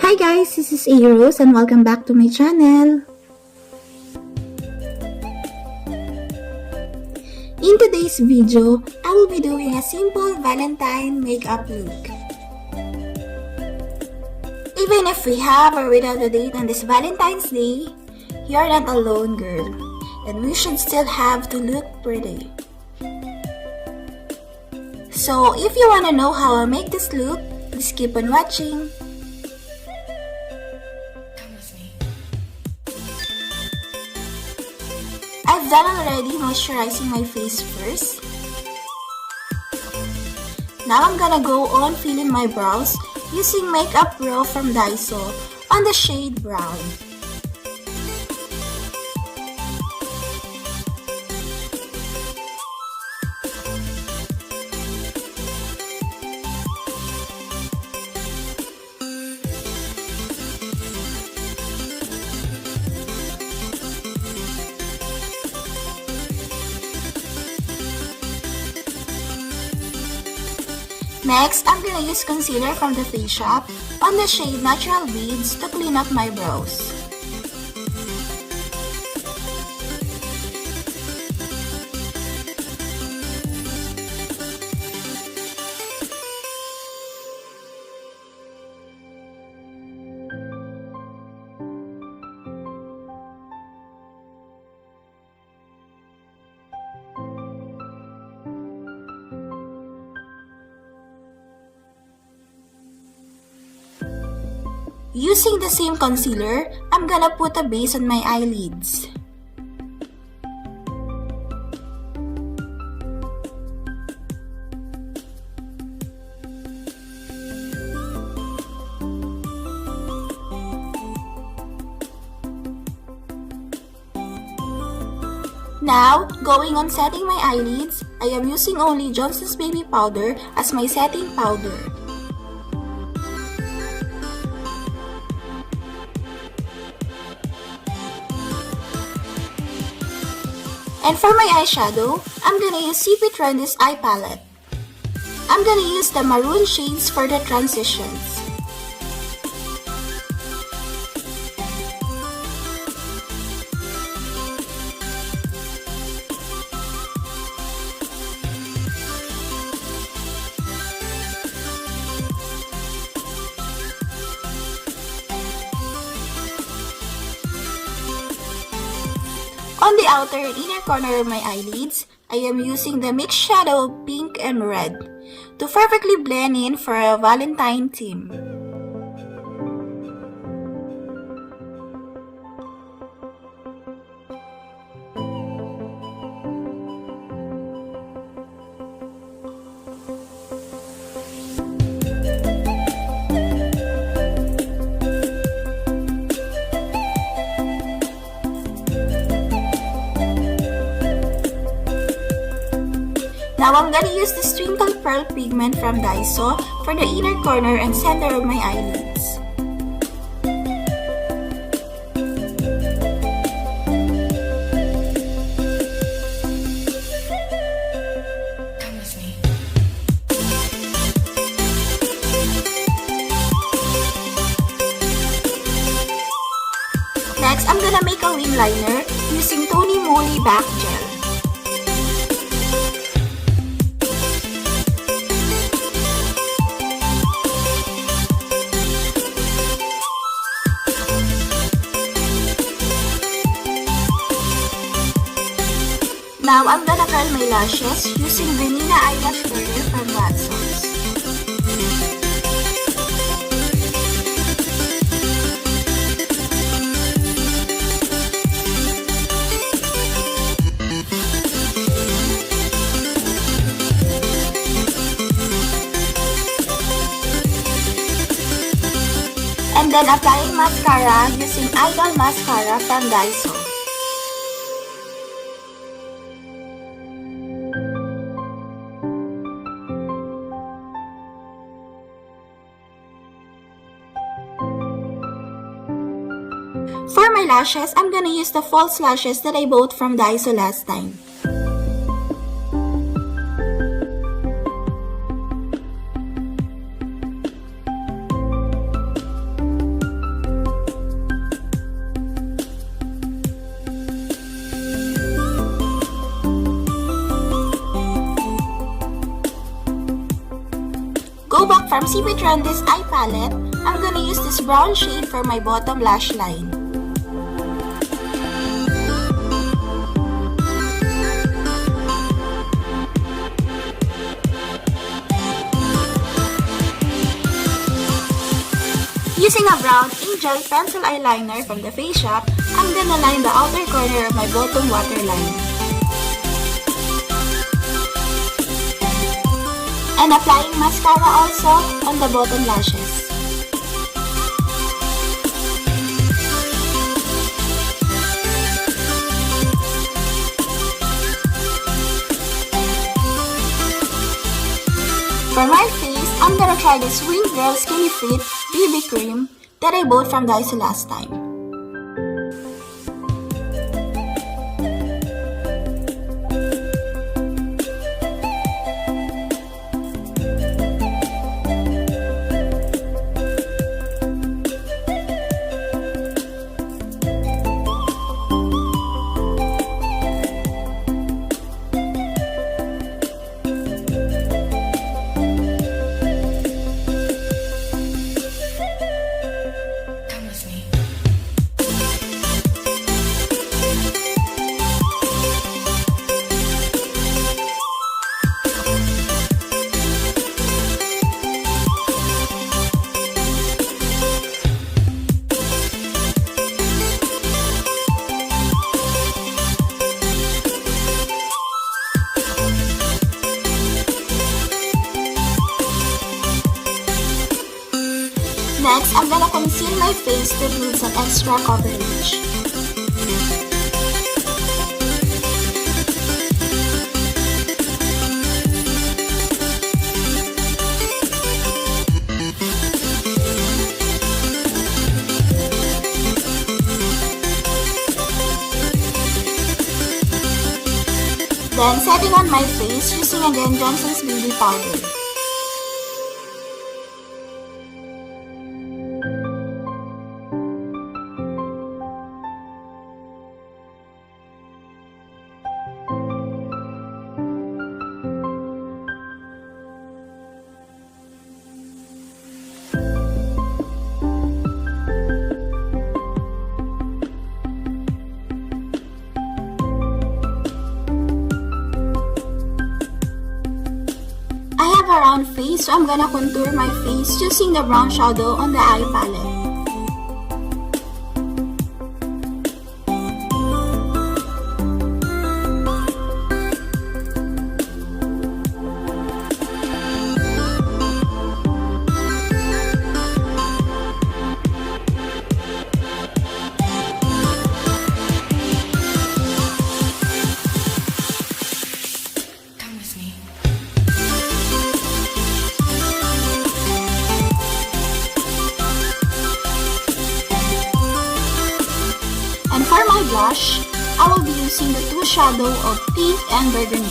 Hi guys, this is Rose and welcome back to my channel. In today's video, I will be doing a simple Valentine makeup look. Even if we have or without a date on this Valentine's Day, you're not alone, girl, and we should still have to look pretty. So if you wanna know how I make this look, please keep on watching. I've done already moisturizing my face first. Now I'm gonna go on filling my brows using Makeup Pro from Daiso on the shade brown. Next, I'm gonna use concealer from the Face Shop on the shade Natural Beads to clean up my brows. Using the same concealer, I'm gonna put a base on my eyelids. Now, going on setting my eyelids, I am using only Johnson's Baby Powder as my setting powder. And for my eyeshadow, I'm gonna use Trendies eye palette. I'm gonna use the maroon shades for the transitions. On the outer and inner corner of my eyelids, I am using the mixed shadow of pink and red to perfectly blend in for a Valentine theme. Now I'm gonna use this Twinkle Pearl Pigment from Daiso for the inner corner and center of my eyelids. Come with me. Next, I'm gonna make a wing liner using Moly Backgel. Now, I'm gonna curl my lashes using Venina eyelash curler from Daiso. And then applying mascara using Eyeliner mascara from Daiso. For my lashes, I'm gonna use the false lashes that I bought from Daiso last time. from CB Trendies eye palette, I'm gonna use this brown shade for my bottom lash line. Using a brown inkgel pencil eyeliner from the Face Shop, I'm gonna line the outer corner of my bottom waterline. And applying mascara also on the bottom lashes. For my face, I'm gonna try this Wing Girl Skinny Fit BB Cream that I bought from Daiso last time. Next, I'm gonna conceal my face to build some extra coverage. Then, setting on my face using again Johnson's Baby Powder. A round face, so I'm gonna contour my face using the brown shadow on the eye palette. And for my blush, I will be using the two shadow of pink and burgundy.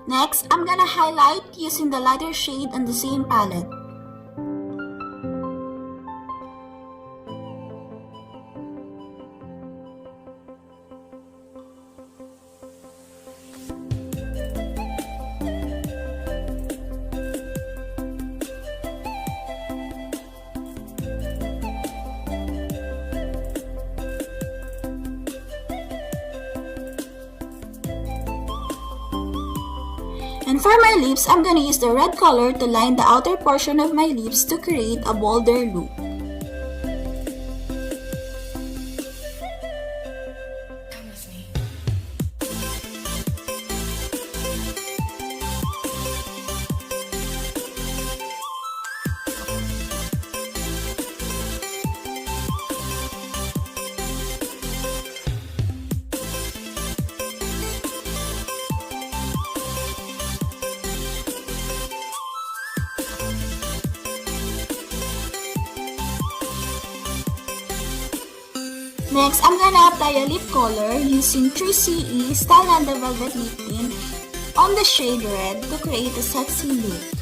Next, I'm gonna highlight using the lighter shade on the same palette. And for my lips, I'm gonna use the red color to line the outer portion of my lips to create a bolder look. Next, I'm gonna apply a lip color using 3CE Velvet Liptint on the shade red to create a sexy look.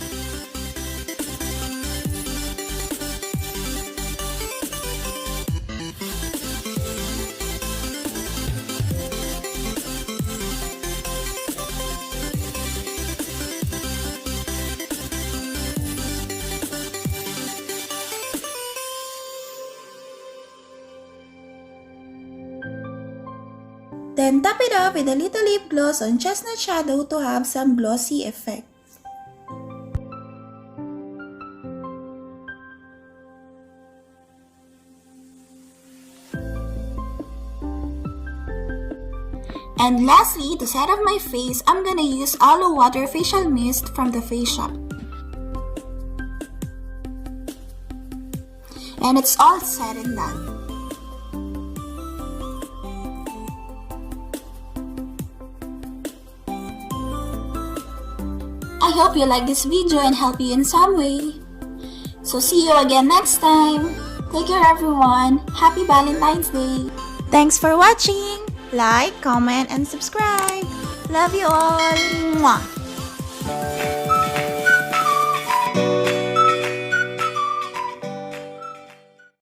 Then top it off with a little lip gloss on Chestnut shadow to have some glossy effect. And lastly, to set off my face, I'm gonna use Aloe Water Facial Mist from the Face Shop. And it's all said and done. I hope you like this video and help you in some way. So see you again next time. Take care everyone. Happy Valentine's Day. Thanks for watching. Like, comment, and subscribe. Love you all. Mwah.